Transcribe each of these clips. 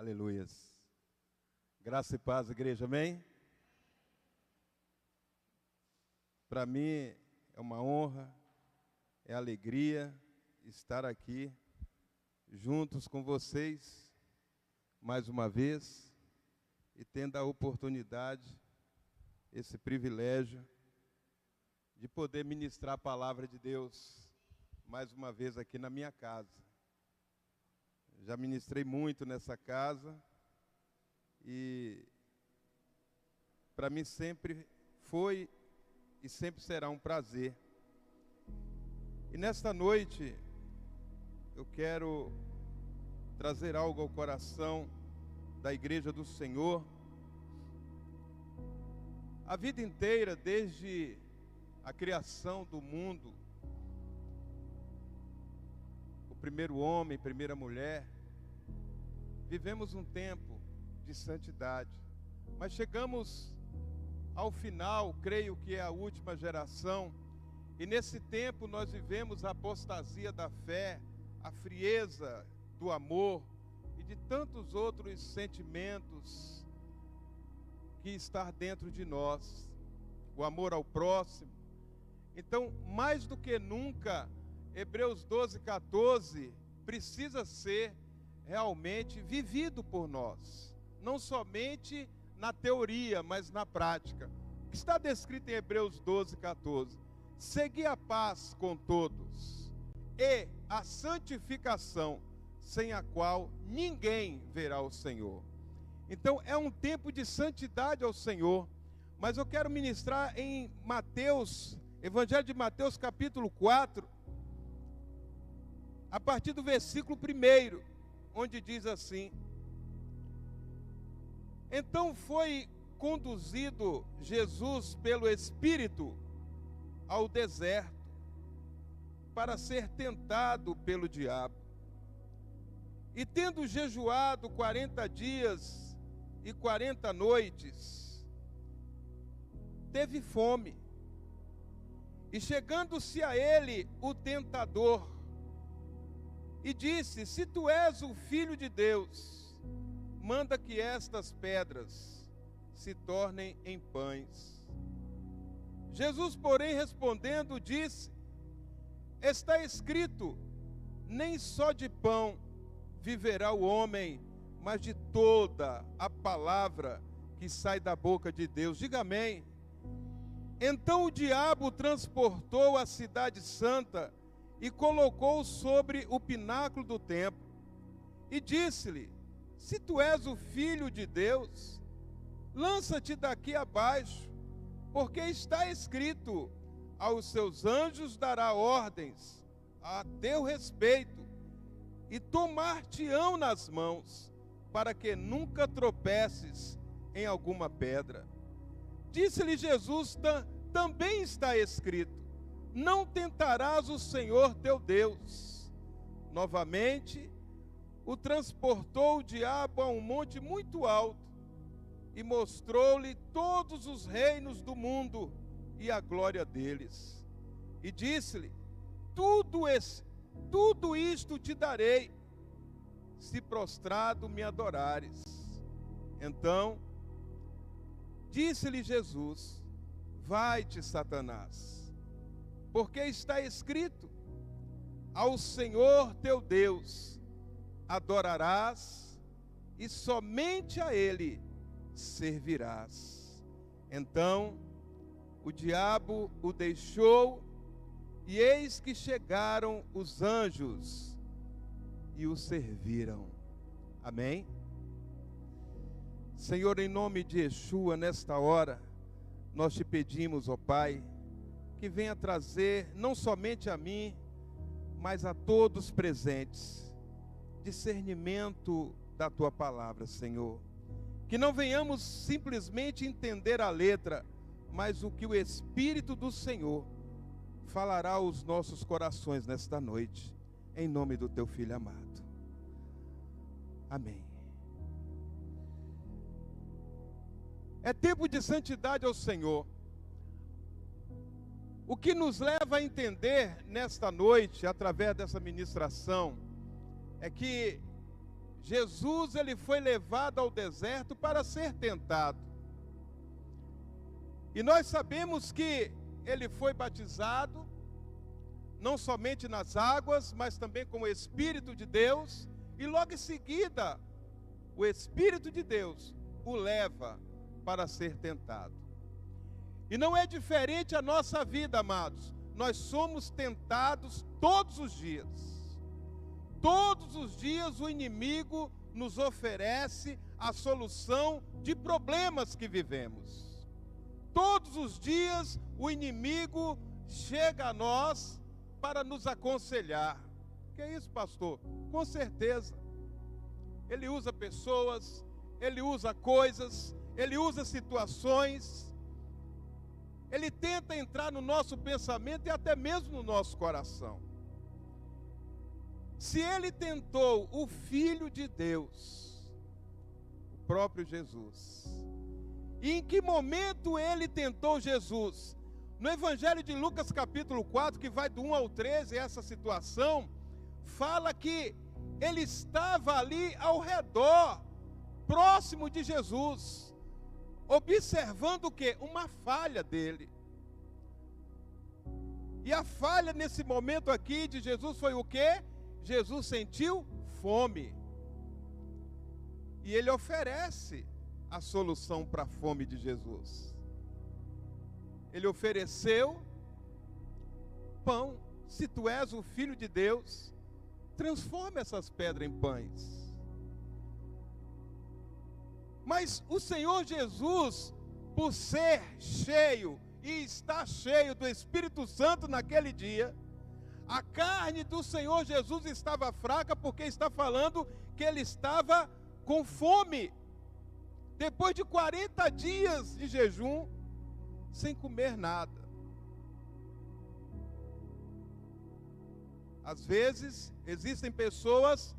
Aleluias. Graça e paz, igreja, amém? Para mim é uma honra, é alegria estar aqui juntos com vocês mais uma vez e tendo a oportunidade, esse privilégio de poder ministrar a palavra de Deus mais uma vez aqui na minha casa. Já ministrei muito nessa casa e para mim sempre foi e sempre será um prazer. E nesta noite eu quero trazer algo ao coração da Igreja do Senhor. A vida inteira, desde a criação do mundo, o primeiro homem, primeira mulher, vivemos um tempo de santidade, mas chegamos ao final, creio que é a última geração, e nesse tempo nós vivemos a apostasia da fé, a frieza do amor e de tantos outros sentimentos que estão dentro de nós, o amor ao próximo. Então, mais do que nunca, Hebreus 12:14 precisa ser realmente vivido por nós, não somente na teoria, mas na prática. O que está descrito em Hebreus 12:14? Segui a paz com todos e a santificação, sem a qual ninguém verá o Senhor. Então é um tempo de santidade ao Senhor, mas eu quero ministrar em Mateus, Evangelho de Mateus capítulo 4, a partir do versículo 1, onde diz assim: então foi conduzido Jesus pelo Espírito ao deserto para ser tentado pelo diabo. E tendo jejuado 40 dias e 40 noites, teve fome. E chegando-se a ele o tentador, e disse: se tu és o Filho de Deus, manda que estas pedras se tornem em pães. Jesus, porém, respondendo, disse: está escrito, nem só de pão viverá o homem, mas de toda a palavra que sai da boca de Deus. Diga amém. Então o diabo transportou a cidade santa e colocou sobre o pináculo do templo, e disse-lhe: se tu és o Filho de Deus, lança-te daqui abaixo, porque está escrito, aos seus anjos dará ordens a teu respeito, e tomar-te-ão nas mãos, para que nunca tropeces em alguma pedra. Disse-lhe Jesus: também está escrito, não tentarás o Senhor teu Deus. Novamente, o transportou o diabo a um monte muito alto, e mostrou-lhe todos os reinos do mundo e a glória deles. E disse-lhe: tudo isto te darei, se prostrado me adorares. Então disse-lhe Jesus: vai-te, Satanás, porque está escrito, ao Senhor teu Deus adorarás, e somente a Ele servirás. Então o diabo o deixou, e eis que chegaram os anjos e o serviram. Amém? Senhor, em nome de Yeshua, nesta hora, nós te pedimos, ó Pai, que venha trazer, não somente a mim, mas a todos presentes, discernimento da Tua palavra, Senhor. Que não venhamos simplesmente entender a letra, mas o que o Espírito do Senhor falará aos nossos corações nesta noite, em nome do Teu Filho amado. Amém. É tempo de santidade ao Senhor. O que nos leva a entender nesta noite, através dessa ministração, é que Jesus ele foi levado ao deserto para ser tentado. E nós sabemos que ele foi batizado, não somente nas águas, mas também com o Espírito de Deus, e logo em seguida, o Espírito de Deus o leva para ser tentado. E não é diferente a nossa vida, amados. Nós somos tentados todos os dias. Todos os dias o inimigo nos oferece a solução de problemas que vivemos. Todos os dias o inimigo chega a nós para nos aconselhar. Que é isso, pastor? Com certeza. Ele usa pessoas, ele usa coisas, ele usa situações. Ele tenta entrar no nosso pensamento e até mesmo no nosso coração. Se ele tentou o Filho de Deus, o próprio Jesus, e em que momento ele tentou Jesus? No Evangelho de Lucas capítulo 4, que vai do 1 ao 13, essa situação, fala que ele estava ali ao redor, próximo de Jesus, observando o quê? Uma falha dele. E a falha nesse momento aqui de Jesus foi o quê? Jesus sentiu fome. E ele oferece a solução para a fome de Jesus. Ele ofereceu pão. Se tu és o Filho de Deus, transforma essas pedras em pães. Mas o Senhor Jesus, por ser cheio e estar cheio do Espírito Santo naquele dia, a carne do Senhor Jesus estava fraca, porque está falando que ele estava com fome. Depois de 40 dias de jejum, sem comer nada. Às vezes, existem pessoas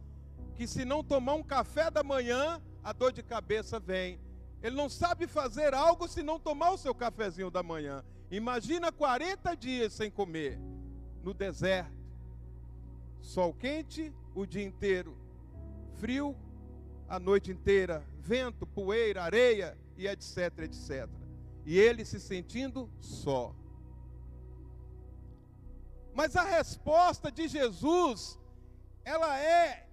que se não tomar um café da manhã, a dor de cabeça vem. Ele não sabe fazer algo se não tomar o seu cafezinho da manhã. Imagina 40 dias sem comer, no deserto. Sol quente o dia inteiro, frio a noite inteira, vento, poeira, areia e etc, etc. E ele se sentindo só. Mas a resposta de Jesus, ela é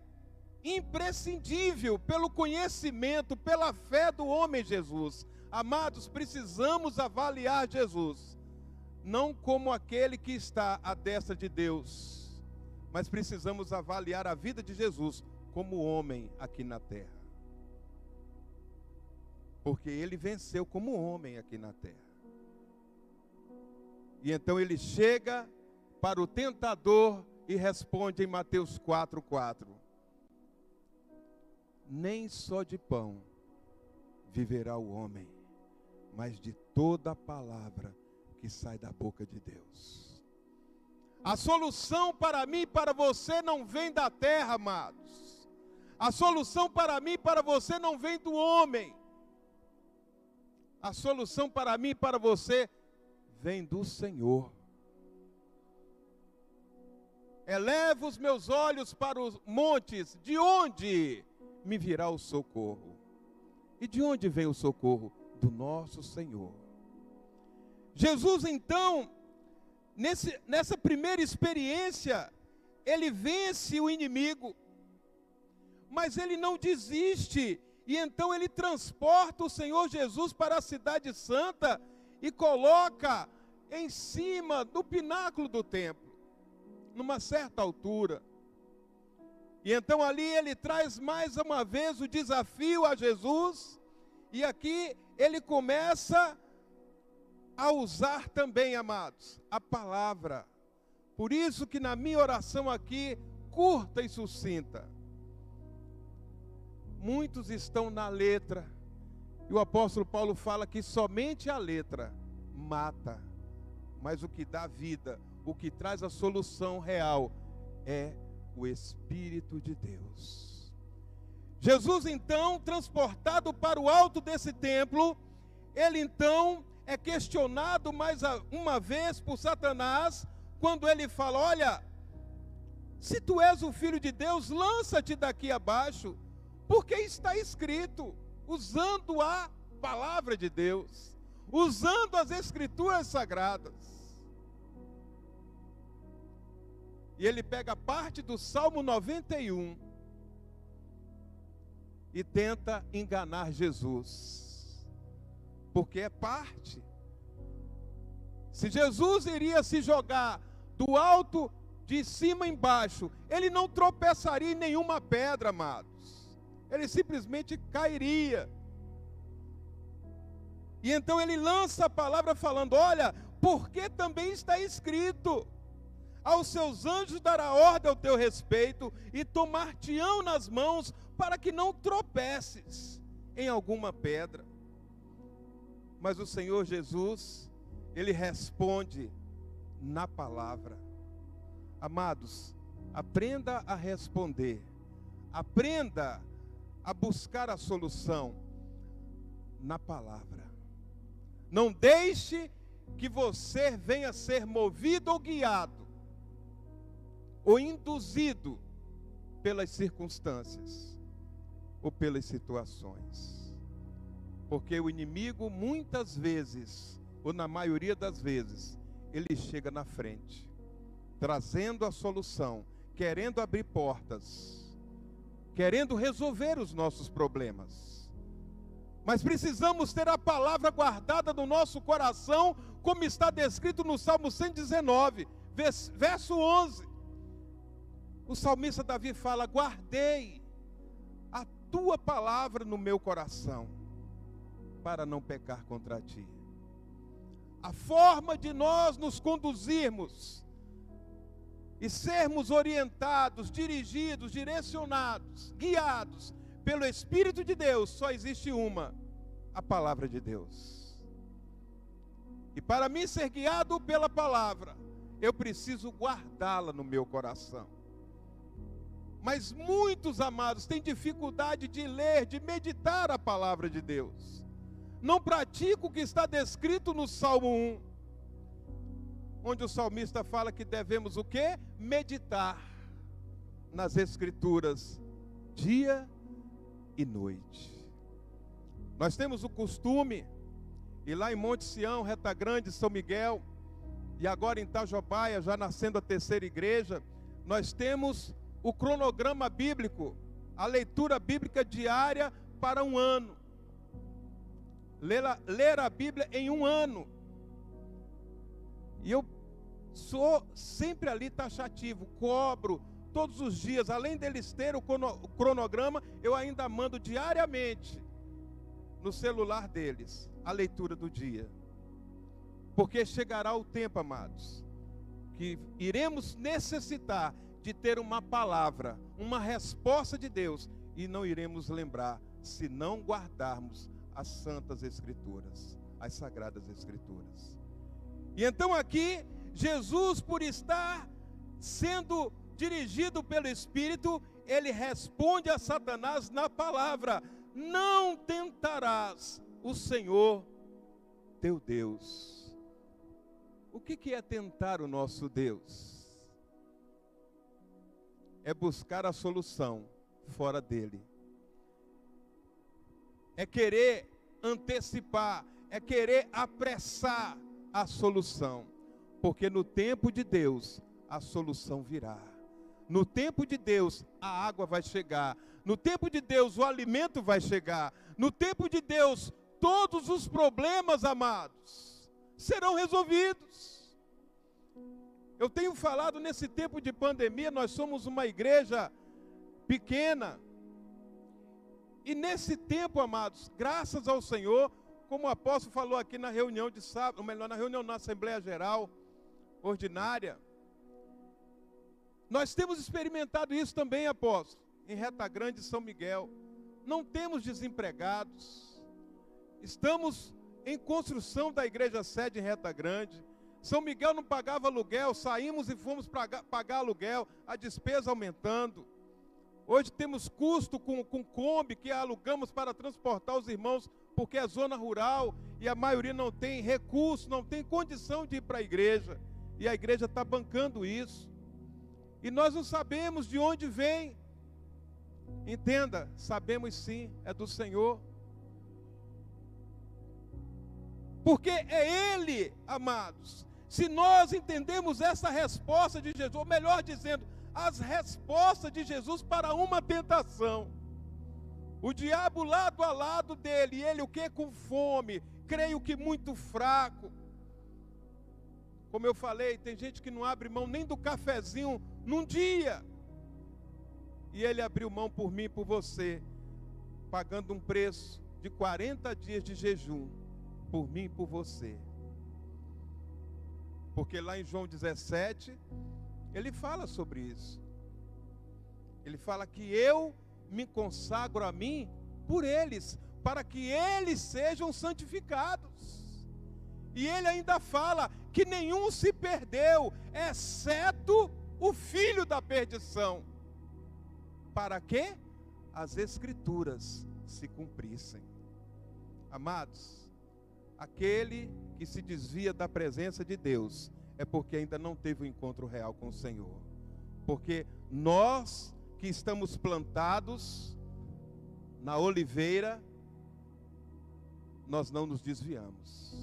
imprescindível pelo conhecimento, pela fé do homem Jesus. Amados, precisamos avaliar Jesus, não como aquele que está à destra de Deus, mas precisamos avaliar a vida de Jesus como homem aqui na terra. Porque ele venceu como homem aqui na terra. E então ele chega para o tentador e responde em Mateus 4:4. Nem só de pão viverá o homem, mas de toda a palavra que sai da boca de Deus. A solução para mim e para você não vem da terra, amados. A solução para mim e para você não vem do homem. A solução para mim e para você vem do Senhor. Elevo os meus olhos para os montes, de onde me virá o socorro? E de onde vem o socorro? Do nosso Senhor. Jesus, então, nessa primeira experiência, ele vence o inimigo, mas ele não desiste, e então ele transporta o Senhor Jesus para a cidade santa e coloca em cima do pináculo do templo, numa certa altura. E então ali ele traz mais uma vez o desafio a Jesus, e aqui ele começa a usar também, amados, a palavra. Por isso que na minha oração aqui, curta e sucinta, muitos estão na letra, e o apóstolo Paulo fala que somente a letra mata, mas o que dá vida, o que traz a solução real é o Espírito de Deus. Jesus então, transportado para o alto desse templo, ele então é questionado mais uma vez por Satanás, quando ele fala: olha, se tu és o Filho de Deus, lança-te daqui abaixo, Porque está escrito, usando a palavra de Deus, usando as escrituras sagradas. E ele pega parte do Salmo 91 e tenta enganar Jesus, porque é parte. Se Jesus iria se jogar do alto, de cima embaixo, ele não tropeçaria em nenhuma pedra, amados. Ele simplesmente cairia. E então ele lança a palavra falando: olha, porque também está escrito: aos seus anjos dará ordem ao teu respeito, e tomar-te-ão nas mãos, para que não tropeces em alguma pedra. Mas o Senhor Jesus, ele responde na palavra. Amados, aprenda a responder, aprenda a buscar a solução na palavra. Não deixe que você venha ser movido ou guiado, ou induzido pelas circunstâncias, ou pelas situações. Porque o inimigo muitas vezes, ou na maioria das vezes, ele chega na frente, trazendo a solução, querendo abrir portas, querendo resolver os nossos problemas. Mas precisamos ter a palavra guardada no nosso coração, como está descrito no Salmo 119, verso 11. O salmista Davi fala: guardei a tua palavra no meu coração, para não pecar contra ti. A forma de nós nos conduzirmos e sermos orientados, dirigidos, direcionados, guiados pelo Espírito de Deus, só existe uma: a palavra de Deus. E para mim ser guiado pela palavra, eu preciso guardá-la no meu coração. Mas muitos, amados, têm dificuldade de ler, de meditar a palavra de Deus. Não praticam o que está descrito no Salmo 1, onde o salmista fala que devemos o quê? Meditar nas Escrituras, dia e noite. Nós temos o costume, e lá em Monte Sião, Reta Grande, São Miguel, e agora em Itajobaia, já nascendo a terceira igreja, nós temos o cronograma bíblico, a leitura bíblica diária para um ano. Ler a Bíblia em um ano. E eu sou sempre ali taxativo, cobro todos os dias, além deles ter o cronograma, eu ainda mando diariamente no celular deles a leitura do dia. Porque chegará o tempo, amados, que iremos necessitar de ter uma palavra, uma resposta de Deus, e não iremos lembrar se não guardarmos as santas Escrituras, as sagradas Escrituras. E então aqui, Jesus, por estar sendo dirigido pelo Espírito, ele responde a Satanás na palavra: não tentarás o Senhor teu Deus. O que é tentar o nosso Deus? É buscar a solução fora dele. É querer antecipar, é querer apressar a solução. Porque no tempo de Deus, a solução virá. No tempo de Deus, a água vai chegar. No tempo de Deus, o alimento vai chegar. No tempo de Deus, todos os problemas, amados, serão resolvidos. Eu tenho falado nesse tempo de pandemia, nós somos uma igreja pequena. E nesse tempo, amados, graças ao Senhor, como o apóstolo falou aqui na reunião de sábado, ou melhor, na reunião na Assembleia Geral Ordinária, nós temos experimentado isso também, apóstolo, em Reta Grande e São Miguel. Não temos desempregados, estamos em construção da igreja sede em Reta Grande. São Miguel não pagava aluguel, saímos e fomos pagar aluguel, a despesa aumentando. Hoje temos custo com Kombi que alugamos para transportar os irmãos, porque é zona rural e a maioria não tem recurso, não tem condição de ir para a igreja. E a igreja está bancando isso. E nós não sabemos de onde vem Entenda, sabemos sim, é do Senhor. Porque é Ele, amados. Se nós entendemos essa resposta de Jesus, ou melhor dizendo, as respostas de Jesus para uma tentação. O diabo lado a lado dele, e ele o que? Com fome, creio que muito fraco. Como eu falei, tem gente que não abre mão nem do cafezinho num dia. E ele abriu mão por mim e por você, pagando um preço de 40 dias de jejum, por mim e por você. Porque lá em João 17, ele fala sobre isso. Ele fala que eu me consagro a mim por eles, para que eles sejam santificados. E ele ainda fala que nenhum se perdeu, exceto o filho da perdição. Para que as Escrituras se cumprissem. Amados, aquele que se desvia da presença de Deus é porque ainda não teve um encontro real com o Senhor. Porque nós que estamos plantados na oliveira, nós não nos desviamos.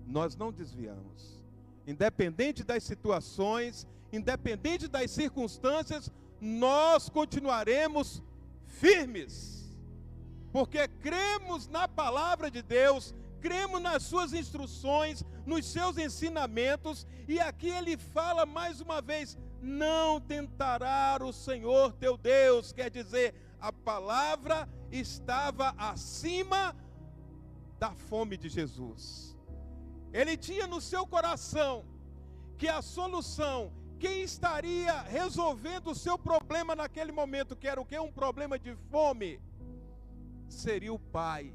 Nós não desviamos. Independente das situações, independente das circunstâncias, nós continuaremos firmes, porque cremos na palavra de Deus, cremos nas suas instruções, nos seus ensinamentos, e aqui ele fala mais uma vez, não tentará o Senhor teu Deus, quer dizer, a palavra estava acima da fome de Jesus. Ele tinha no seu coração que a solução, quem estaria resolvendo o seu problema naquele momento, que era o quê? Um problema de fome, seria o Pai.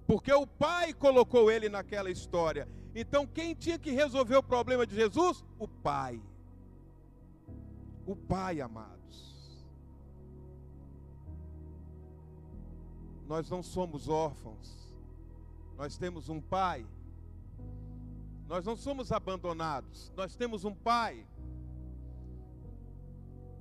Porque o Pai colocou ele naquela história. Então quem tinha que resolver o problema de Jesus? O Pai. O Pai, amados. Nós não somos órfãos. Nós temos um Pai. Nós não somos abandonados. Nós temos um Pai.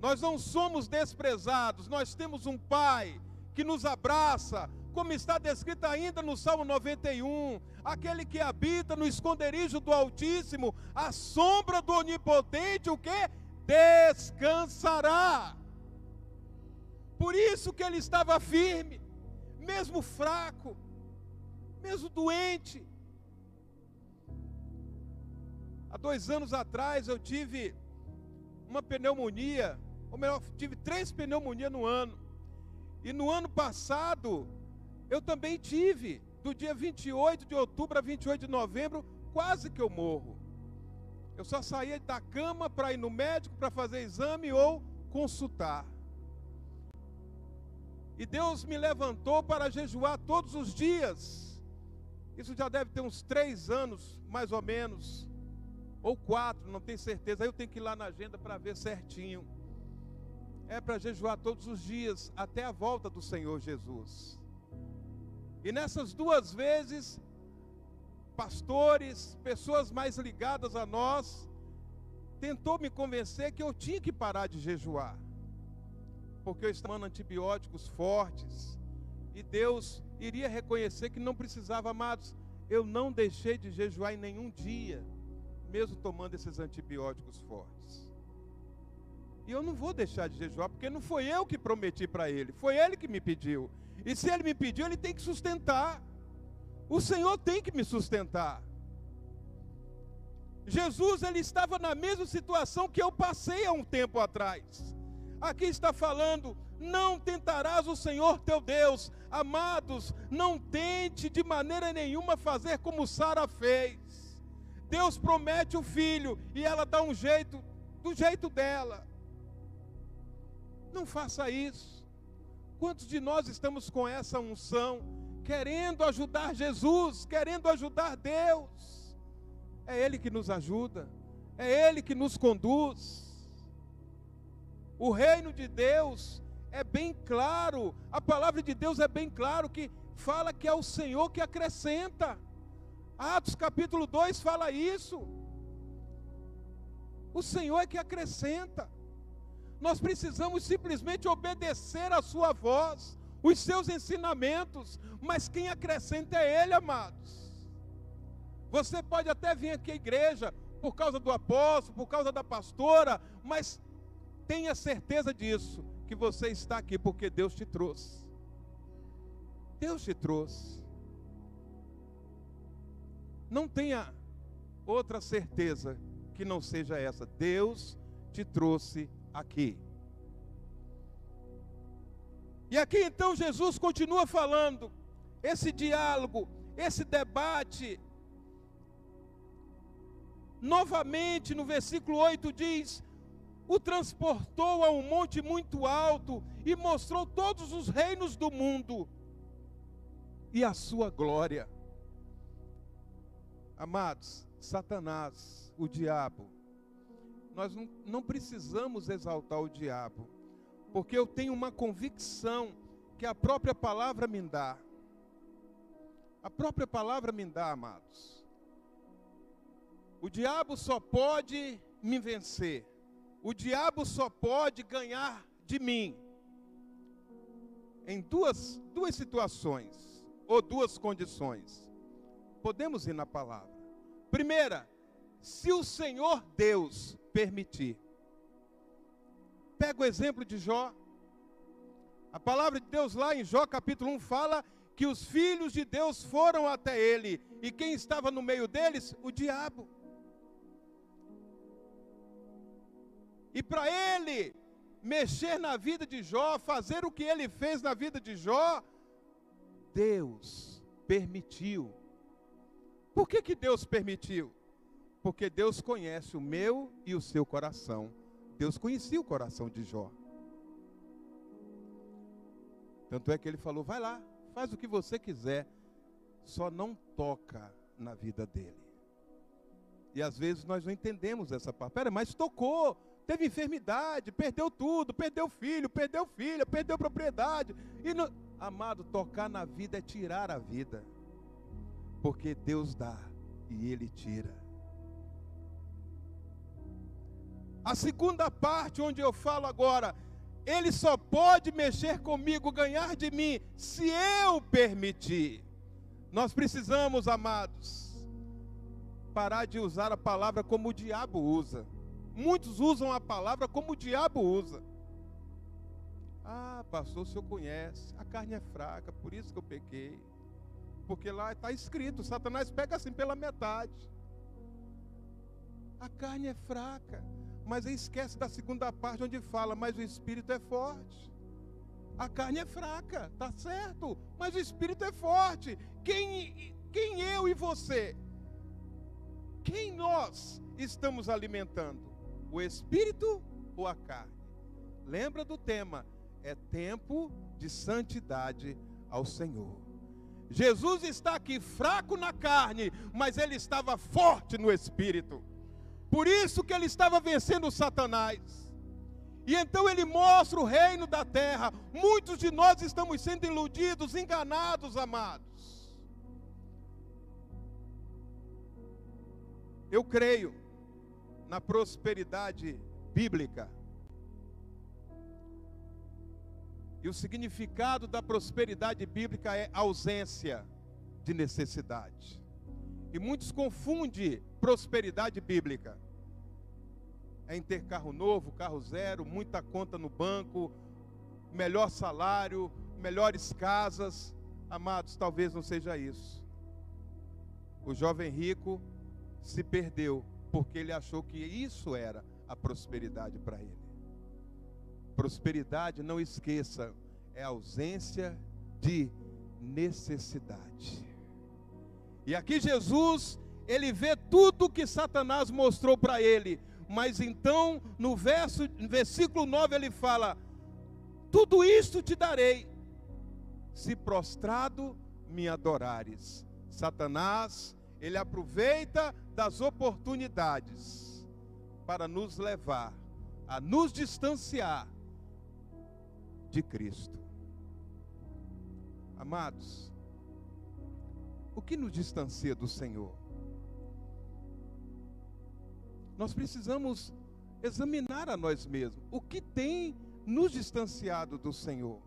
Nós não somos desprezados, nós temos um Pai que nos abraça, como está descrito ainda no Salmo 91, aquele que habita no esconderijo do Altíssimo, a sombra do Onipotente, o que? Descansará. Por isso que ele estava firme, mesmo fraco, mesmo doente. Há 2 anos atrás eu tive uma pneumonia, ou melhor, tive 3 pneumonias no ano. E no ano passado, eu também tive, do dia 28 de outubro a 28 de novembro, quase que eu morro. Eu só saía da cama para ir no médico, para fazer exame ou consultar. E Deus me levantou para jejuar todos os dias. Isso já deve ter uns 3 anos, mais ou menos. Ou 4, não tenho certeza. Aí eu tenho que ir lá na agenda para ver certinho. É para jejuar todos os dias, até a volta do Senhor Jesus. E nessas 2 vezes, pastores, pessoas mais ligadas a nós, tentou me convencer que eu tinha que parar de jejuar. Porque eu estava tomando antibióticos fortes. E Deus iria reconhecer que não precisava, amados. Eu não deixei de jejuar em nenhum dia, mesmo tomando esses antibióticos fortes. E eu não vou deixar de jejuar, porque não foi eu que prometi para ele, foi ele que me pediu. E se ele me pediu, ele tem que sustentar. O Senhor tem que me sustentar. Jesus, ele estava na mesma situação que eu passei há um tempo atrás. Aqui está falando, não tentarás o Senhor teu Deus. Amados, não tente de maneira nenhuma fazer como Sara fez. Deus promete o filho e ela dá um jeito, do jeito dela. Não faça isso. Quantos de nós estamos com essa unção, querendo ajudar Jesus, querendo ajudar Deus? É Ele que nos ajuda, é Ele que nos conduz. O reino de Deus é bem claro, a palavra de Deus é bem claro, que fala que é o Senhor que acrescenta. Atos capítulo 2 fala isso. O Senhor é que acrescenta. Nós precisamos simplesmente obedecer a sua voz, os seus ensinamentos, mas quem acrescenta é Ele, amados. Você pode até vir aqui à igreja por causa do apóstolo, por causa da pastora, mas tenha certeza disso, que você está aqui porque Deus te trouxe. Deus te trouxe. Não tenha outra certeza que não seja essa. Deus te trouxe aqui. E aqui então Jesus continua falando, esse diálogo, esse debate. Novamente no versículo 8 diz: o transportou a um monte muito alto e mostrou todos os reinos do mundo e a sua glória. Amados, Satanás, o diabo, nós não precisamos exaltar o diabo, porque eu tenho uma convicção que a própria palavra me dá. A própria palavra me dá, amados. O diabo só pode me vencer. O diabo só pode ganhar de mim em duas situações, ou duas condições. Podemos ir na palavra. Primeira, se o Senhor Deus permitir. Pega o exemplo de Jó. A palavra de Deus lá em Jó capítulo 1 fala que os filhos de Deus foram até ele. E quem estava no meio deles? O diabo. E para ele mexer na vida de Jó, fazer o que ele fez na vida de Jó, Deus permitiu. Por que Deus permitiu? Porque Deus conhece o meu e o seu coração. Deus conhecia o coração de Jó. Tanto é que ele falou: vai lá, faz o que você quiser, só não toca na vida dele. E às vezes nós não entendemos essa parte. Pera, mas tocou, teve enfermidade, perdeu tudo, perdeu filho, perdeu filha, perdeu propriedade. E não... Amado, tocar na vida é tirar a vida. Porque Deus dá e Ele tira. A segunda parte, onde eu falo agora, Ele só pode mexer comigo, ganhar de mim, se eu permitir. Nós precisamos, amados, parar de usar a palavra como o diabo usa. Muitos usam a palavra como o diabo usa. Ah, pastor, o senhor conhece, a carne é fraca, por isso que eu pequei. Porque lá está escrito, Satanás pega assim pela metade. A carne é fraca, mas aí esquece da segunda parte onde fala, mas o espírito é forte. A carne é fraca, tá certo, mas o espírito é forte. Quem eu e você? Quem nós estamos alimentando? O espírito ou a carne? Lembra do tema, é tempo de santidade ao Senhor. Jesus está aqui fraco na carne, mas ele estava forte no espírito. Por isso que ele estava vencendo Satanás. E então ele mostra o reino da terra. Muitos de nós estamos sendo iludidos, enganados, amados. Eu creio na prosperidade bíblica. E o significado da prosperidade bíblica é ausência de necessidade. E muitos confundem prosperidade bíblica. É em ter carro novo, carro zero, muita conta no banco, melhor salário, melhores casas. Amados, talvez não seja isso. O jovem rico se perdeu, porque ele achou que isso era a prosperidade para ele. Prosperidade, não esqueça, é ausência de necessidade. E aqui Jesus, ele vê tudo que Satanás mostrou para ele. Mas então, no versículo 9, ele fala: tudo isto te darei, se prostrado me adorares. Satanás, ele aproveita das oportunidades para nos levar a nos distanciar de Cristo. Amados, o que nos distancia do Senhor? Nós precisamos examinar a nós mesmos. O que tem nos distanciado do Senhor?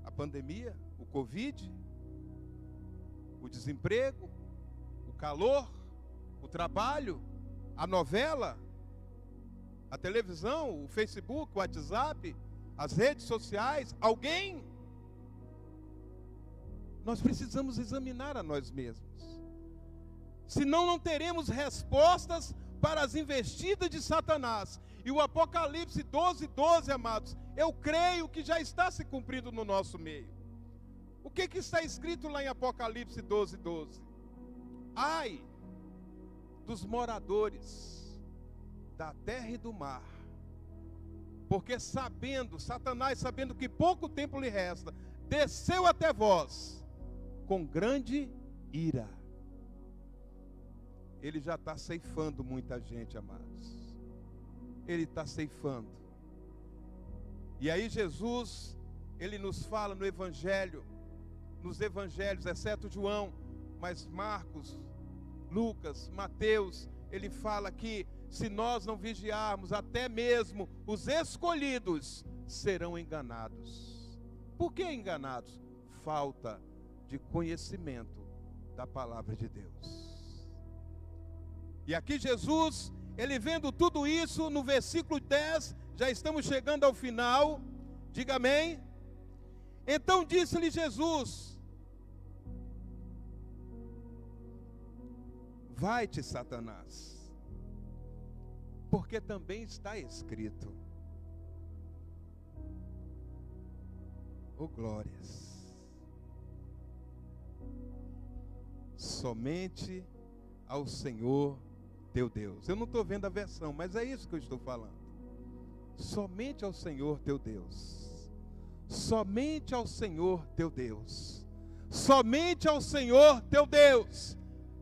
A pandemia, o Covid, o desemprego, o calor, o trabalho, a novela, a televisão, o Facebook, o WhatsApp, as redes sociais, alguém? Nós precisamos examinar a nós mesmos. Senão não teremos respostas para as investidas de Satanás. E o Apocalipse 12:12, amados, eu creio que já está se cumprindo no nosso meio. O que está escrito lá em Apocalipse 12:12? Ai dos moradores da terra e do mar, porque Satanás sabendo que pouco tempo lhe resta, desceu até vós com grande ira. Ele já está ceifando muita gente, amados. Ele está ceifando. E aí Jesus, ele nos fala no Evangelho, nos Evangelhos, exceto João, mas Marcos, Lucas, Mateus, ele fala que se nós não vigiarmos, até mesmo os escolhidos serão enganados. Por que enganados? Falta de conhecimento da palavra de Deus. E aqui Jesus, ele vendo tudo isso, no versículo 10, já estamos chegando ao final, diga amém. Então disse-lhe Jesus: vai-te, Satanás, porque também está escrito. Oh glórias! Somente ao Senhor teu Deus. Eu não estou vendo a versão, mas é isso que eu estou falando. Somente ao Senhor teu Deus. Somente ao Senhor teu Deus. Somente ao Senhor teu Deus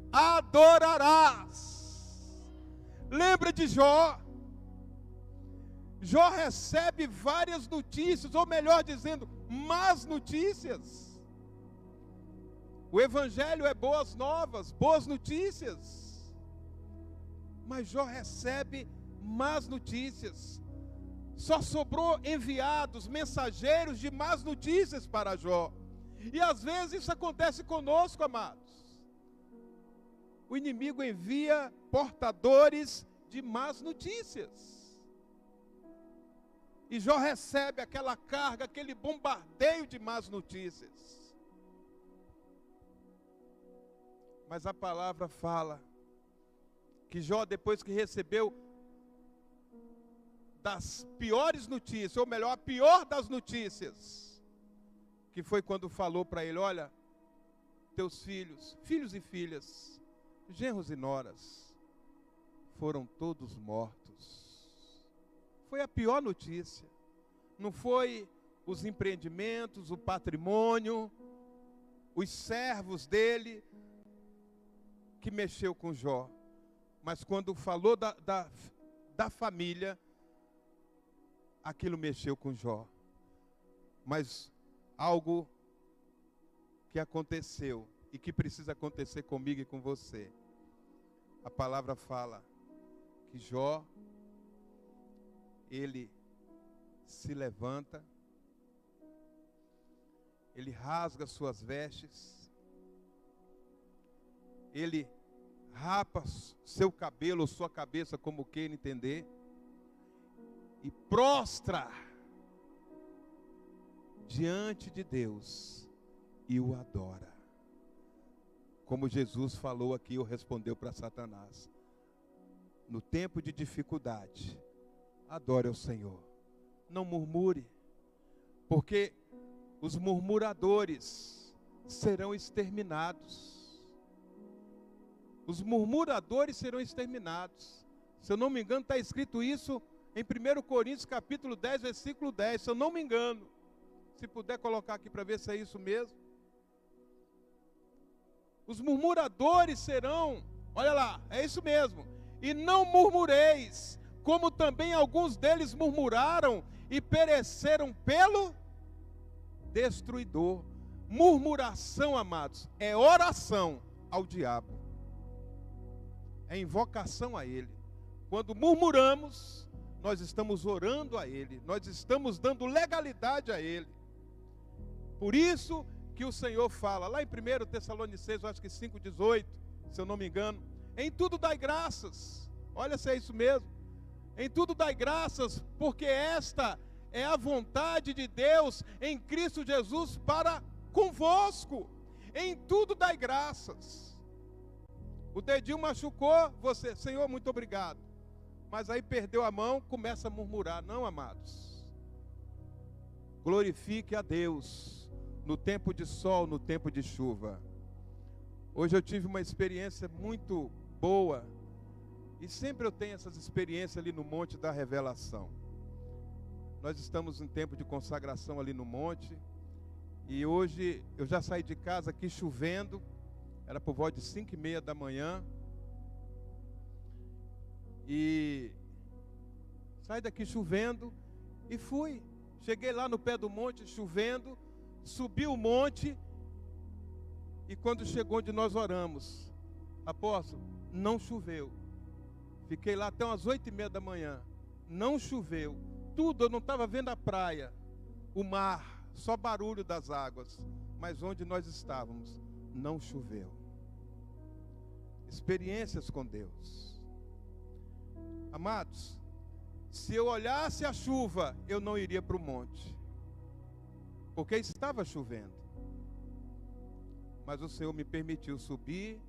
adorarás. Lembra de Jó? Jó recebe várias notícias, ou melhor dizendo, más notícias. O Evangelho é boas novas, boas notícias. Mas Jó recebe más notícias. Só sobrou enviados, mensageiros de más notícias para Jó. E às vezes isso acontece conosco, amados. O inimigo envia portadores de más notícias. E Jó recebe aquela carga, aquele bombardeio de más notícias. Mas a palavra fala que Jó, depois que recebeu das piores notícias, ou melhor, a pior das notícias, que foi quando falou para ele: olha, teus filhos e filhas, genros e noras, foram todos mortos. Foi a pior notícia. Não foi os empreendimentos, o patrimônio, os servos dele que mexeu com Jó. Mas quando falou da família, aquilo mexeu com Jó. Mas algo que aconteceu e que precisa acontecer comigo e com você. A palavra fala que Jó, ele se levanta, ele rasga suas vestes, ele rapa seu cabelo ou sua cabeça, como queira entender, e prostra diante de Deus e o adora. Como Jesus falou aqui, ou respondeu para Satanás: no tempo de dificuldade, adore ao Senhor, não murmure, porque os murmuradores serão exterminados. Os murmuradores serão exterminados. Se eu não me engano, está escrito isso em 1 Coríntios capítulo 10, versículo 10, se eu não me engano. Se puder colocar aqui para ver se é isso mesmo. Os murmuradores serão, olha lá, é isso mesmo. E não murmureis, como também alguns deles murmuraram e pereceram pelo destruidor. Murmuração, amados, é oração ao diabo. é invocação a Ele. Quando murmuramos, nós estamos orando a Ele, nós estamos dando legalidade a Ele. Por isso que o Senhor fala, lá em 1 Tessalonicenses, eu acho que 5,18, se eu não me engano, em tudo dai graças. Olha se é isso mesmo. Em tudo dai graças, porque esta é a vontade de Deus em Cristo Jesus para convosco. Em tudo dai graças. O dedinho machucou, você, Senhor, muito obrigado. Mas aí perdeu a mão, começa a murmurar. Não, amados. Glorifique a Deus no tempo de sol, no tempo de chuva. Hoje eu tive uma experiência muito boa. E sempre eu tenho essas experiências ali no Monte da Revelação. Nós estamos em tempo de consagração ali no monte. E hoje eu já saí de casa aqui chovendo. Era por volta de 5:30 da manhã. E saí daqui chovendo e fui. Cheguei lá no pé do monte chovendo. Subi o monte. E quando chegou onde nós oramos, apóstolo, não choveu. Fiquei lá até umas 8:30 da manhã. Não choveu. Tudo, eu não estava vendo a praia, o mar, só barulho das águas. Mas onde nós estávamos, não choveu. Experiências com Deus. Amados, se eu olhasse a chuva, eu não iria para o monte, porque estava chovendo. Mas o Senhor me permitiu subir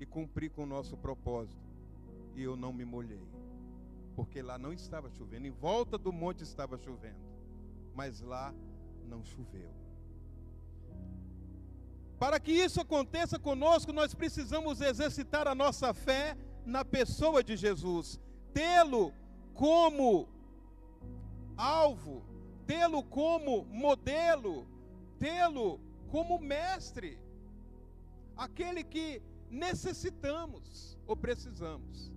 e cumprir com o nosso propósito. E eu não me molhei, porque lá não estava chovendo. Em volta do monte estava chovendo, mas lá não choveu. Para que isso aconteça conosco, nós precisamos exercitar a nossa fé na pessoa de Jesus, tê-lo como alvo, tê-lo como modelo, tê-lo como mestre, aquele que necessitamos ou precisamos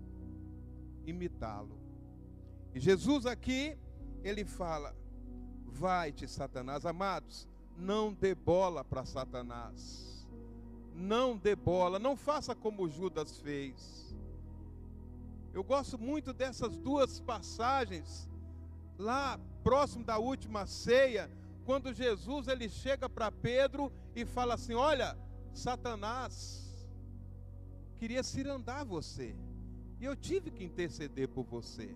imitá-lo. E Jesus aqui, ele fala, vai-te, Satanás. Amados, não dê bola para Satanás, não dê bola, não faça como Judas fez. Eu gosto muito dessas duas passagens, lá próximo da última ceia, quando Jesus ele chega para Pedro e fala assim, olha, Satanás queria cirandar você, e eu tive que interceder por você.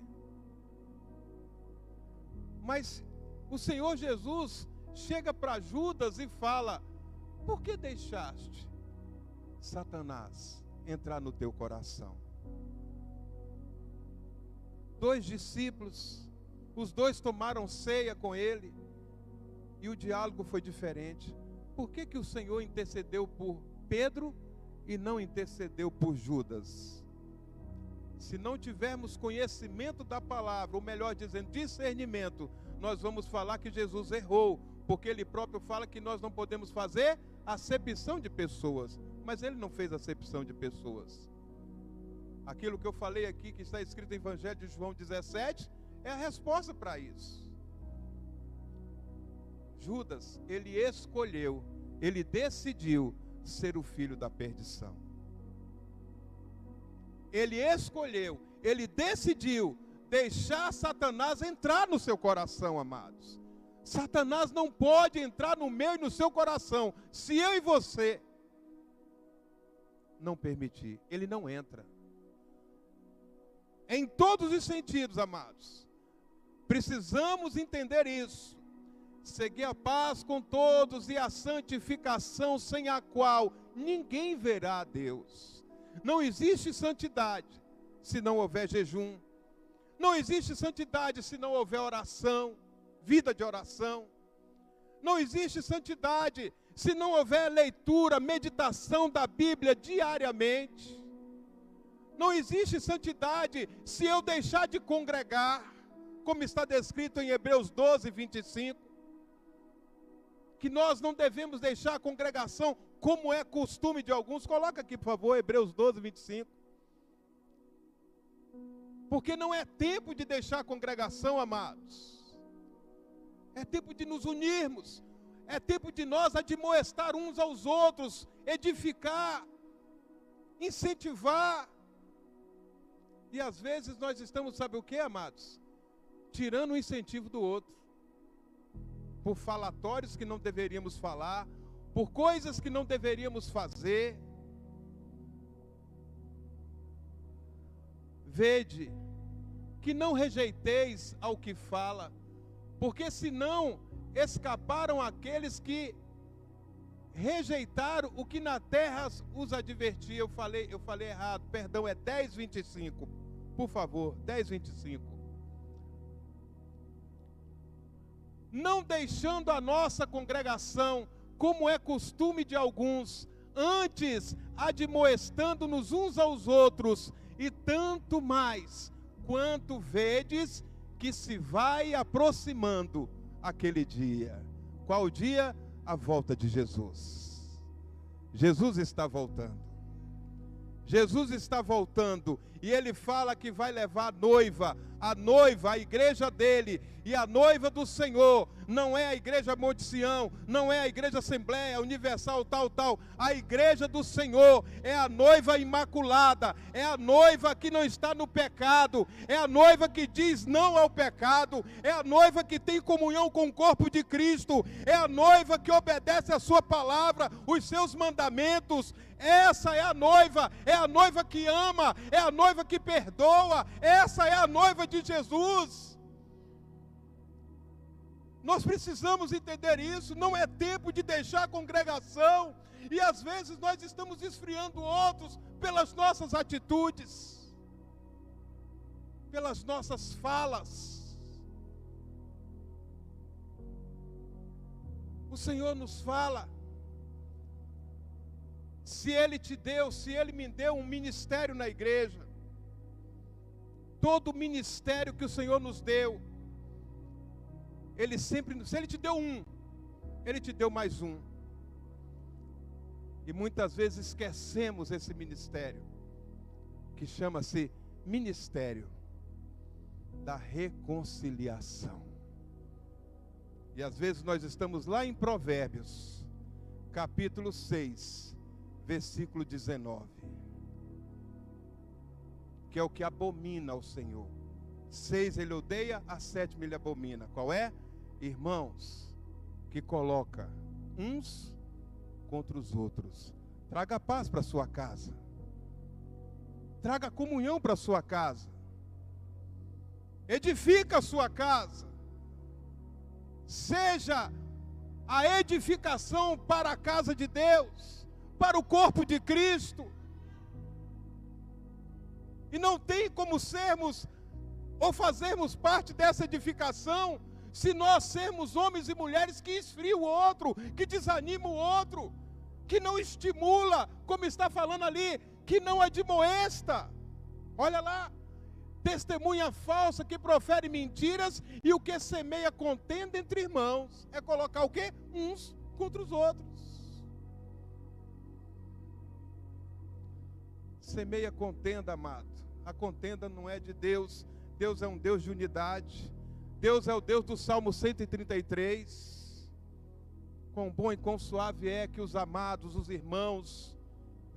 Mas o Senhor Jesus chega para Judas e fala, por que deixaste Satanás entrar no teu coração? Dois discípulos, os dois tomaram ceia com ele, e o diálogo foi diferente. Por que que o Senhor intercedeu por Pedro e não intercedeu por Judas? Se não tivermos conhecimento da palavra, ou melhor dizendo, discernimento, nós vamos falar que Jesus errou, porque ele próprio fala que nós não podemos fazer acepção de pessoas, mas ele não fez acepção de pessoas. Aquilo que eu falei aqui, que está escrito no Evangelho de João 17, é a resposta para isso. Judas, ele escolheu, ele decidiu ser o filho da perdição. Ele escolheu, ele decidiu deixar Satanás entrar no seu coração, amados. Satanás não pode entrar no meu e no seu coração, se eu e você não permitir, ele não entra. Em todos os sentidos, amados, precisamos entender isso. Seguir a paz com todos e a santificação, sem a qual ninguém verá a Deus. Não existe santidade se não houver jejum. Não existe santidade se não houver oração, vida de oração. Não existe santidade se não houver leitura, meditação da Bíblia diariamente. Não existe santidade se eu deixar de congregar, como está descrito em Hebreus 12, 25. Que nós não devemos deixar a congregação como é costume de alguns. Coloca aqui, por favor, Hebreus 12, 25. Porque não é tempo de deixar a congregação, amados. É tempo de nos unirmos. É tempo de nós admoestar uns aos outros, edificar, incentivar. E às vezes nós estamos, sabe o que, amados? Tirando o incentivo do outro. Por falatórios que não deveríamos falar, por coisas que não deveríamos fazer. Vede que não rejeiteis ao que fala, porque senão escaparam aqueles que rejeitaram o que na terra os advertia. Eu falei errado, perdão, é 10:25, por favor, 10:25. Não deixando a nossa congregação, como é costume de alguns, antes admoestando-nos uns aos outros, e tanto mais, quanto vedes que se vai aproximando aquele dia. Qual dia? A volta de Jesus. Jesus está voltando. Jesus está voltando, e Ele fala que vai levar a noiva, a igreja dele, e a noiva do Senhor, não é a igreja Monte Sião, não é a igreja Assembleia Universal, tal, a igreja do Senhor, é a noiva imaculada, é a noiva que não está no pecado, é a noiva que diz não ao pecado, é a noiva que tem comunhão com o corpo de Cristo, é a noiva que obedece a sua palavra, os seus mandamentos. Essa é a noiva que ama, é a noiva que perdoa, essa é a noiva de Jesus. Nós precisamos entender isso, não é tempo de deixar a congregação, e às vezes nós estamos esfriando outros pelas nossas atitudes, pelas nossas falas. O Senhor nos fala, se Ele me deu um ministério na igreja, todo ministério que o Senhor nos deu, se Ele te deu um, Ele te deu mais um. E muitas vezes esquecemos esse ministério, que chama-se Ministério da Reconciliação. E às vezes nós estamos lá em Provérbios, capítulo 6, versículo 19, que é o que abomina ao Senhor. 6 ele odeia, a 7 ele abomina. Qual é? Irmãos, que coloca uns contra os outros. Traga paz para a sua casa. Traga comunhão para a sua casa. Edifica a sua casa. Seja a edificação para a casa de Deus, para o corpo de Cristo. E não tem como sermos ou fazermos parte dessa edificação se nós sermos homens e mulheres que esfriam o outro, que desanimam o outro, que não estimula, como está falando ali, que não admoesta. Olha lá, testemunha falsa que profere mentiras, e o que semeia contenda entre irmãos, é colocar o quê? Uns contra os outros. Semeia contenda, amado. A contenda não é de Deus. Deus é um Deus de unidade. Deus é o Deus do Salmo 133. Quão bom e quão suave é que os amados, os irmãos,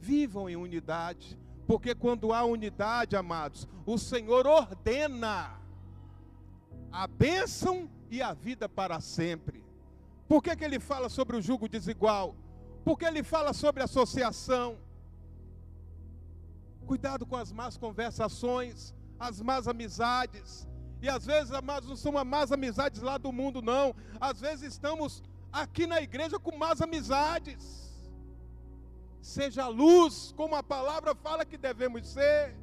vivam em unidade. Porque quando há unidade, amados, o Senhor ordena a bênção e a vida para sempre. Por que Ele fala sobre o jugo desigual? Porque Ele fala sobre associação. Cuidado com as más conversações, as más amizades. E às vezes, amados, não são más amizades lá do mundo, não. Às vezes estamos aqui na igreja com más amizades. Seja luz, como a palavra fala que devemos ser.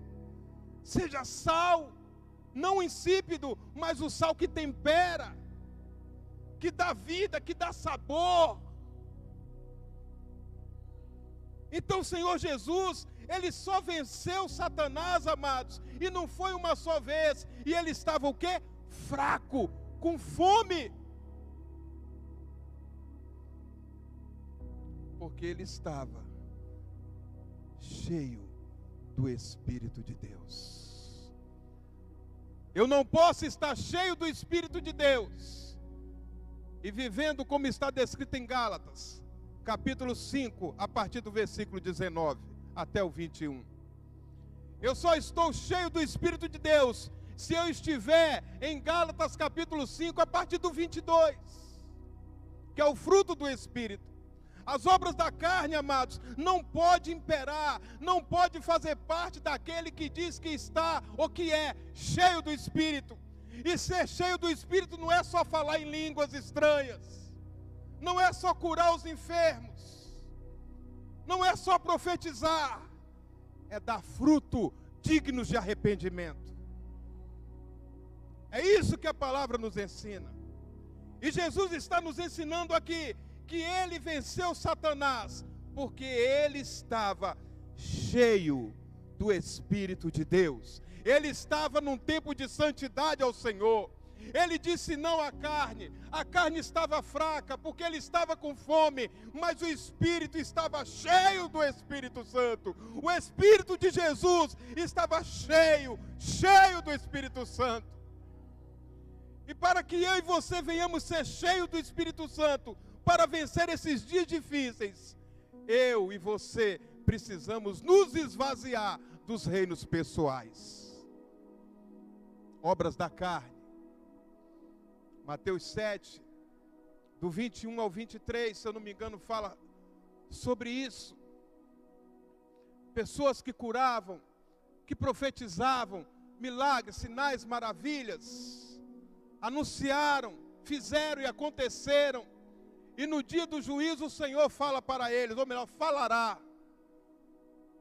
Seja sal, não insípido, mas o sal que tempera, que dá vida, que dá sabor. Então o Senhor Jesus, Ele só venceu Satanás, amados, e não foi uma só vez, e Ele estava o quê? Fraco, com fome, porque Ele estava cheio do Espírito de Deus. Eu não posso estar cheio do Espírito de Deus e vivendo como está descrito em Gálatas, capítulo 5, a partir do versículo 19 até o 21. Eu só estou cheio do Espírito de Deus se eu estiver em Gálatas capítulo 5, a partir do 22, que é o fruto do Espírito. As obras da carne, amados, não pode imperar, não pode fazer parte daquele que diz que está ou que é cheio do Espírito. E ser cheio do Espírito não é só falar em línguas estranhas, não é só curar os enfermos, não é só profetizar, é dar fruto dignos de arrependimento. É isso que a palavra nos ensina. E Jesus está nos ensinando aqui que ele venceu Satanás, porque ele estava cheio do Espírito de Deus. Ele estava num tempo de santidade ao Senhor. Ele disse não à carne. A carne estava fraca, porque ele estava com fome, mas o Espírito estava cheio do Espírito Santo. O Espírito de Jesus estava cheio do Espírito Santo. E para que eu e você venhamos ser cheios do Espírito Santo, para vencer esses dias difíceis, eu e você precisamos nos esvaziar dos reinos pessoais. Obras da carne. Mateus 7, do 21 ao 23, se eu não me engano, fala sobre isso. Pessoas que curavam, que profetizavam, milagres, sinais, maravilhas, anunciaram, fizeram e aconteceram. E no dia do juízo o Senhor fala para eles, ou melhor, falará.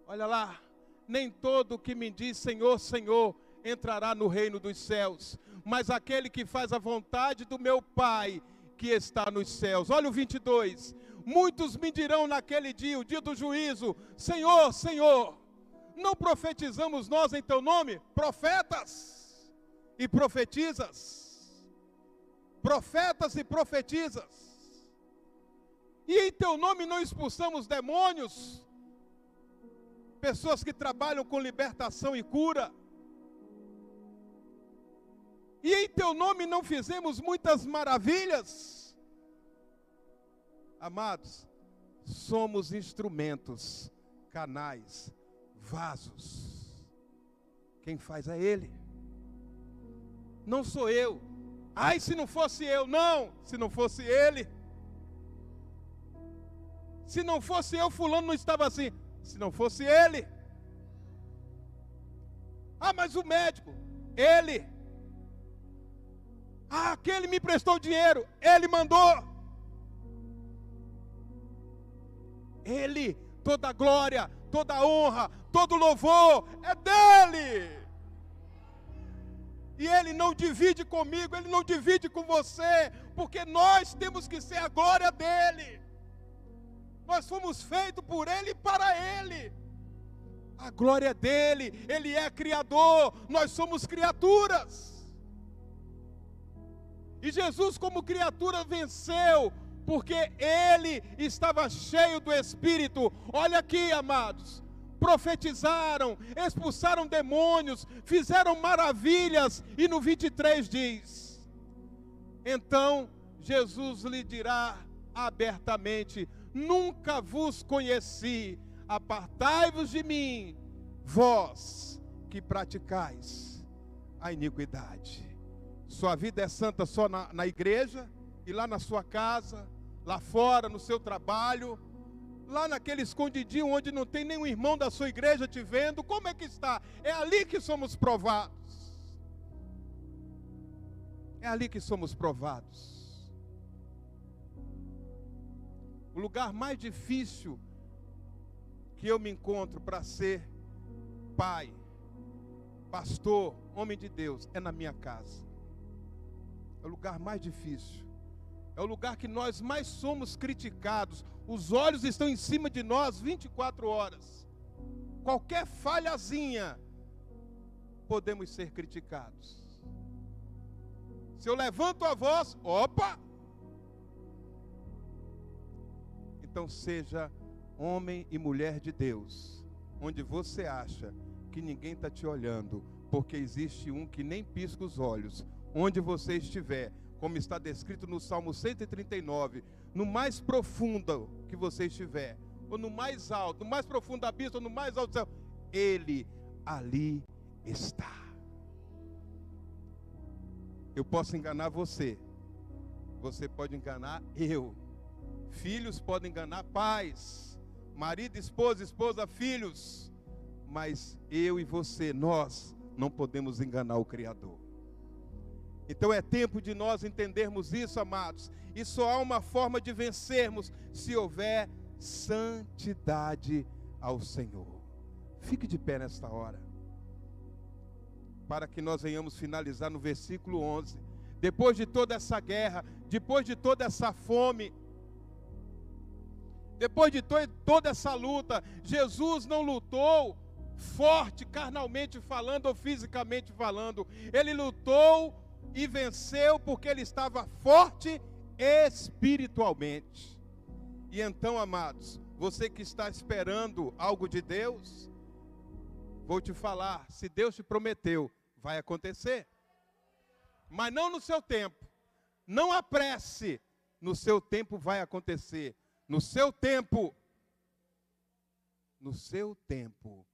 Olha lá, nem todo que me diz Senhor, Senhor, entrará no reino dos céus, mas aquele que faz a vontade do meu Pai que está nos céus. Olha o 22. Muitos me dirão naquele dia, o dia do juízo, Senhor, Senhor, não profetizamos nós em teu nome? Profetas e profetizas. Profetas e profetizas. E em teu nome não expulsamos demônios? Pessoas que trabalham com libertação e cura. E em teu nome não fizemos muitas maravilhas? Amados, somos instrumentos, canais, vasos. Quem faz é Ele. Não sou eu. Ai, se não fosse eu. Não, se não fosse Ele. Se não fosse eu, fulano não estava assim. Se não fosse ele. Ah, mas o médico, ele. Ah, aquele me prestou dinheiro, ele mandou. Ele, toda a glória, toda a honra, todo o louvor é dele. E ele não divide comigo, ele não divide com você, porque nós temos que ser a glória dele. Nós fomos feitos por Ele e para Ele. A glória é dEle, Ele é Criador, nós somos criaturas. E Jesus como criatura venceu, porque Ele estava cheio do Espírito. Olha aqui, amados, profetizaram, expulsaram demônios, fizeram maravilhas. E no 23 diz, então Jesus lhe dirá abertamente, nunca vos conheci, apartai-vos de mim, vós que praticais a iniquidade. Sua vida é santa só na igreja, e lá na sua casa, lá fora, no seu trabalho, lá naquele escondidinho onde não tem nenhum irmão da sua igreja te vendo, como é que está? É ali que somos provados. É ali que somos provados. O lugar mais difícil que eu me encontro para ser pai, pastor, homem de Deus, é na minha casa. É o lugar mais difícil. É o lugar que nós mais somos criticados. Os olhos estão em cima de nós 24 horas. Qualquer falhazinha, podemos ser criticados. Se eu levanto a voz, opa! Então seja homem e mulher de Deus, onde você acha que ninguém está te olhando, porque existe um que nem pisca os olhos, onde você estiver, como está descrito no Salmo 139, no mais profundo que você estiver, ou no mais alto, no mais profundo abismo, ou no mais alto céu, Ele ali está. Eu posso enganar você, você pode enganar eu, filhos podem enganar pais, marido, esposa, filhos, mas eu e você, nós não podemos enganar o Criador. Então é tempo de nós entendermos isso, amados, e só há uma forma de vencermos se houver santidade ao Senhor. Fique de pé nesta hora, para que nós venhamos finalizar no versículo 11. Depois de toda essa guerra, depois de toda essa fome, depois de toda essa luta, Jesus não lutou forte, carnalmente falando ou fisicamente falando. Ele lutou e venceu porque ele estava forte espiritualmente. E então, amados, você que está esperando algo de Deus, vou te falar, se Deus te prometeu, vai acontecer. Mas não no seu tempo. Não apresse. No seu tempo vai acontecer. No seu tempo. No seu tempo.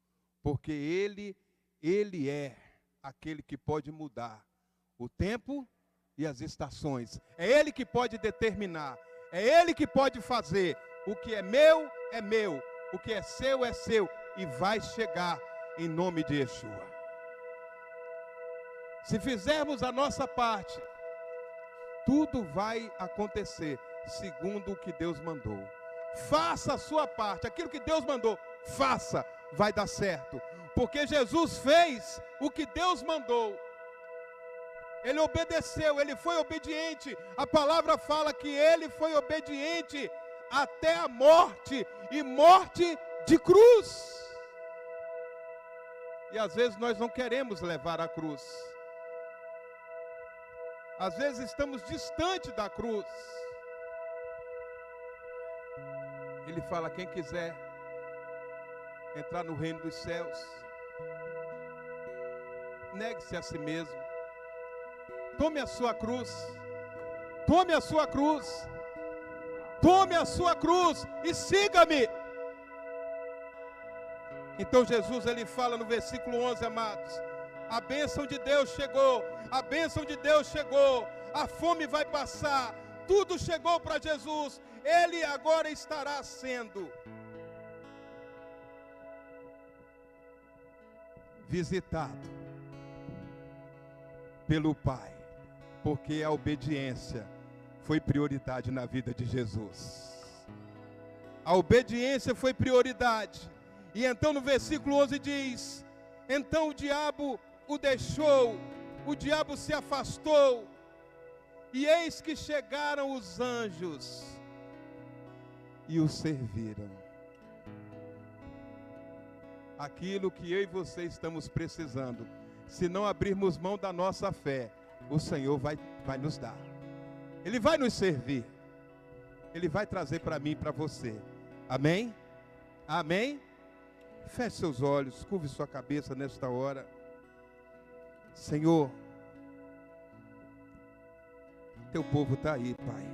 Porque Ele é aquele que pode mudar o tempo e as estações. É Ele que pode determinar. É Ele que pode fazer. O que é meu, é meu. O que é seu, e vai chegar em nome de Yeshua. Se fizermos a nossa parte, tudo vai acontecer segundo o que Deus mandou. Faça a sua parte, aquilo que Deus mandou, faça, vai dar certo. Porque Jesus fez o que Deus mandou. Ele obedeceu, ele foi obediente. A palavra fala que ele foi obediente até a morte, e morte de cruz. E às vezes nós não queremos levar a cruz. Às vezes estamos distante da cruz. Ele fala, quem quiser entrar no reino dos céus, negue-se a si mesmo. Tome a sua cruz. Tome a sua cruz. Tome a sua cruz e siga-me. Então Jesus, ele fala no versículo 11, amados, a bênção de Deus chegou, a bênção de Deus chegou, a fome vai passar, tudo chegou para Jesus, ele agora estará sendo visitado pelo Pai, porque a obediência foi prioridade na vida de Jesus. A obediência foi prioridade. E então no versículo 11 diz, então o diabo o deixou, o diabo se afastou, e eis que chegaram os anjos e o serviram. Aquilo que eu e você estamos precisando, se não abrirmos mão da nossa fé, o Senhor vai nos dar. Ele vai nos servir. Ele vai trazer para mim e para você. Amém? Amém? Feche seus olhos, curve sua cabeça nesta hora. Senhor, teu povo está aí, Pai.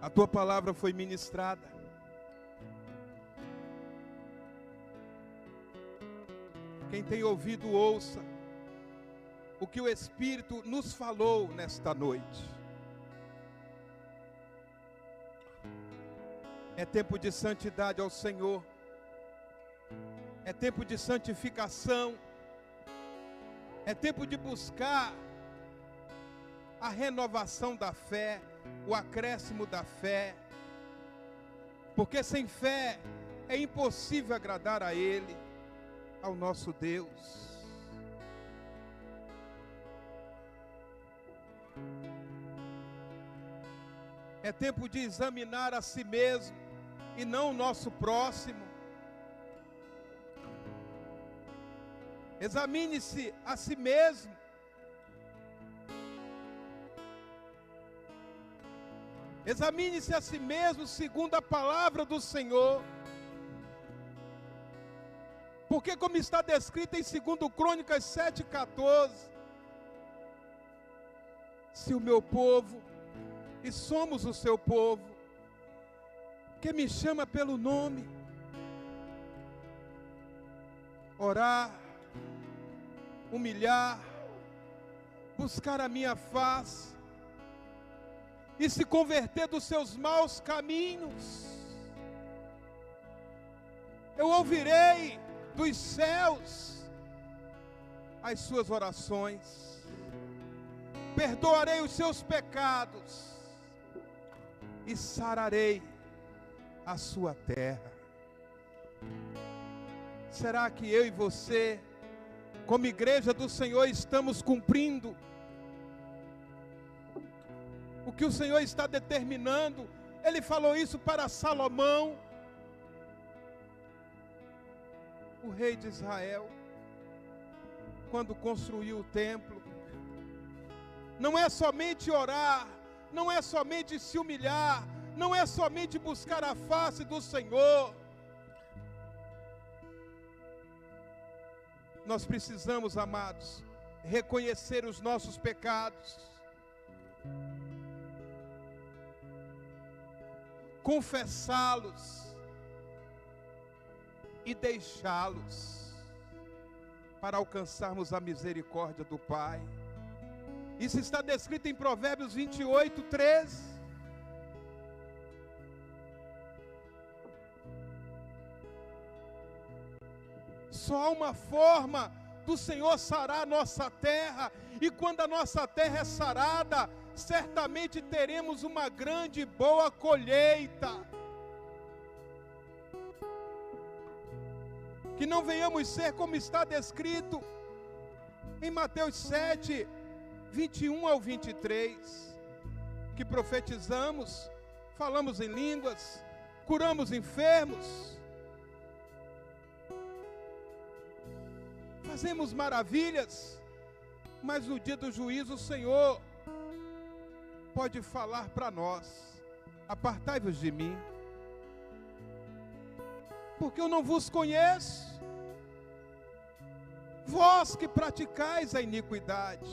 A tua palavra foi ministrada. Quem tem ouvido, ouça o que o Espírito nos falou nesta noite. É tempo de santidade ao Senhor. É tempo de santificação. É tempo de buscar a renovação da fé, o acréscimo da fé. Porque sem fé é impossível agradar a Ele, ao nosso Deus. É tempo de examinar a si mesmo e não o nosso próximo. Examine-se a si mesmo. Examine-se a si mesmo segundo a palavra do Senhor. Porque como está descrito em 2 Crônicas 7,14, se o meu povo, e somos o seu povo, que me chama pelo nome. Orar, humilhar, buscar a minha face e se converter dos seus maus caminhos. Eu ouvirei dos céus as suas orações, perdoarei os seus pecados e sararei a sua terra. Será que eu e você, como igreja do Senhor, estamos cumprindo o que o Senhor está determinando? Ele falou isso para Salomão, o rei de Israel, quando construiu o templo. Não é somente orar, não é somente se humilhar, não é somente buscar a face do Senhor. Nós precisamos, amados, reconhecer os nossos pecados, confessá-los e deixá-los para alcançarmos a misericórdia do Pai. Isso está descrito em Provérbios 28, 13. Só há uma forma do Senhor sarar a nossa terra, e quando a nossa terra é sarada, certamente teremos uma grande e boa colheita. Que não venhamos ser como está descrito em Mateus 7, 21 ao 23, que profetizamos, falamos em línguas, curamos enfermos, fazemos maravilhas, mas no dia do juízo o Senhor pode falar para nós: apartai-vos de mim, porque eu não vos conheço, vós que praticais a iniquidade.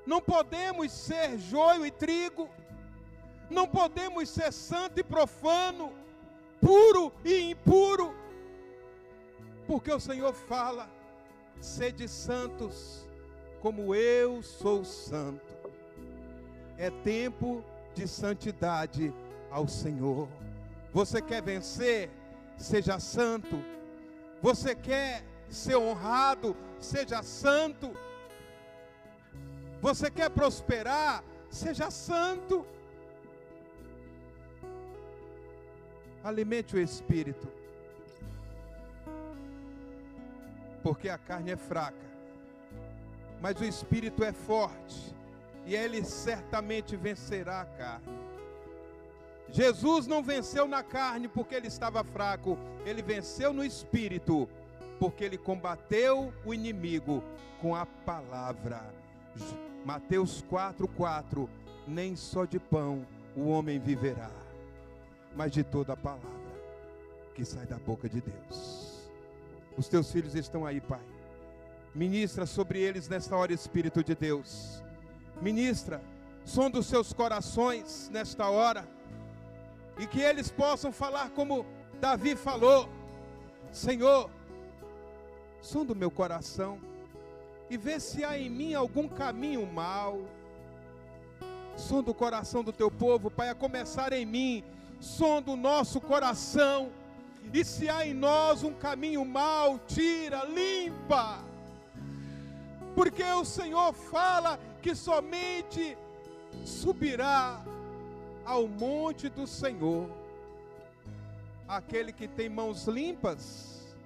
Não podemos ser joio e trigo, não podemos ser santo e profano, puro e impuro, porque o Senhor fala: sede santos, como eu sou santo. É tempo de santidade ao Senhor. Você quer vencer? Seja santo. Você quer ser honrado? Seja santo. Você quer prosperar? Seja santo. Alimente o espírito, porque a carne é fraca, mas o espírito é forte, e ele certamente vencerá a carne. Jesus não venceu na carne porque ele estava fraco, ele venceu no espírito, porque ele combateu o inimigo com a palavra. Mateus 4:4, nem só de pão o homem viverá, mas de toda a palavra que sai da boca de Deus. Os teus filhos estão aí, Pai. Ministra sobre eles nesta hora, Espírito de Deus. Ministra, sonda os seus corações nesta hora, e que eles possam falar como Davi falou: Senhor, sonda o meu coração e vê se há em mim algum caminho mau. Sonda o coração do teu povo, Pai, a começar em mim. Sonda o nosso coração, e se há em nós um caminho mau, tira, limpa, porque o Senhor fala que somente subirá ao monte do Senhor aquele que tem mãos limpas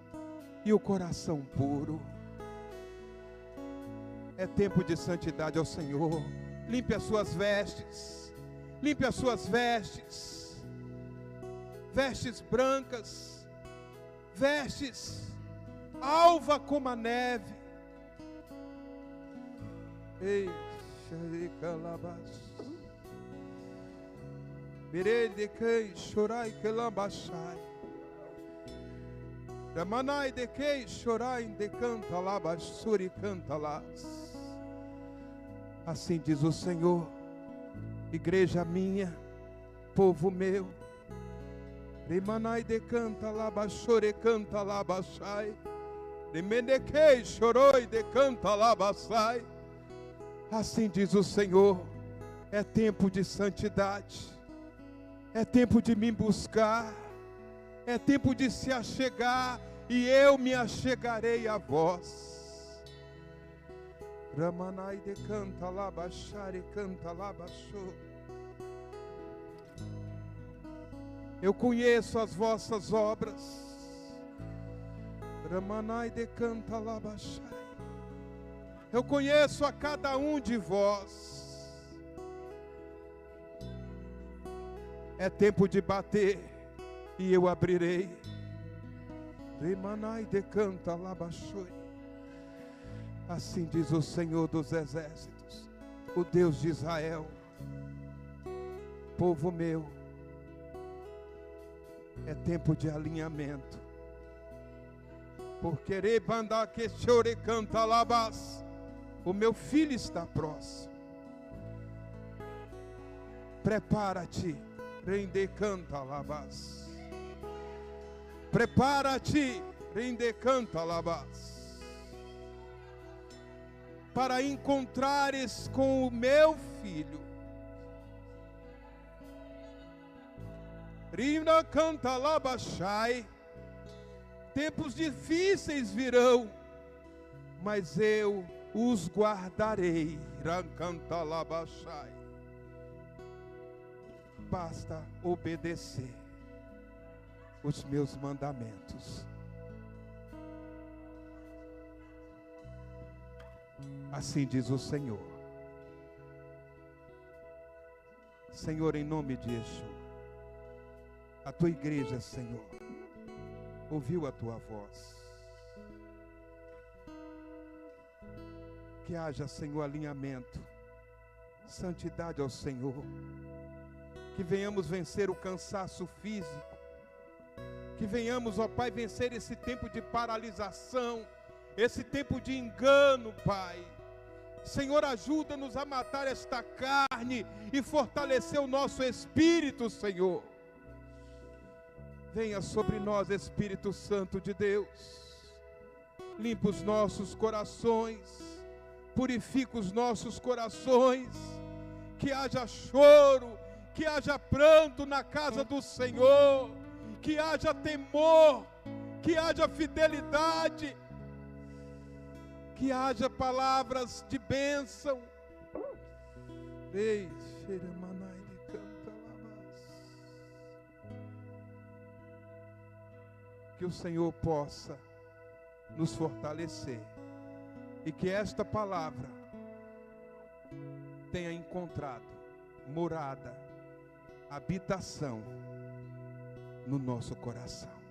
e o coração puro. É tempo de santidade ao Senhor. Limpe as suas vestes, limpe as suas vestes, vestes brancas, vestes alva como a neve. Ei, xericalabas, mirei de quem chorai que lambachai, ramanai de quem chorai de canta labas, suri canta las. Assim diz o Senhor: igreja minha, povo meu. Remanai de canta laba, chore canta laba, sai. Remendequei, choroi de canta laba, sai. Assim diz o Senhor, é tempo de santidade, é tempo de me buscar, é tempo de se achegar, e eu me achegarei a vós. Ramanai de canta laba, chare canta laba, chore. Eu conheço as vossas obras. Ramanai de canta labachai. Eu conheço a cada um de vós. É tempo de bater e eu abrirei. Ramanai de canta labachoi. Assim diz o Senhor dos Exércitos, o Deus de Israel. Povo meu, é tempo de alinhamento. Por querer bandar que chore canta labas, o meu filho está próximo. Prepara-te, rende canta labas. Prepara-te, rende canta labas, para encontrares com o meu filho. Rina canta labachai. Tempos difíceis virão, mas eu os guardarei. Rancanta labachai. Basta obedecer os meus mandamentos. Assim diz o Senhor. Senhor, em nome de Yeshua, a tua igreja, Senhor, ouviu a tua voz. Que haja, Senhor, alinhamento, santidade ao Senhor. Que venhamos vencer o cansaço físico. Que venhamos, ó Pai, vencer esse tempo de paralisação, esse tempo de engano, Pai. Senhor, ajuda-nos a matar esta carne e fortalecer o nosso espírito, Senhor. Venha sobre nós, Espírito Santo de Deus. Limpa os nossos corações, purifica os nossos corações. Que haja choro, que haja pranto na casa do Senhor. Que haja temor, que haja fidelidade. Que haja palavras de bênção. Ei, Xeremanai de canta labas. Que o Senhor possa nos fortalecer e que esta palavra tenha encontrado morada, habitação no nosso coração.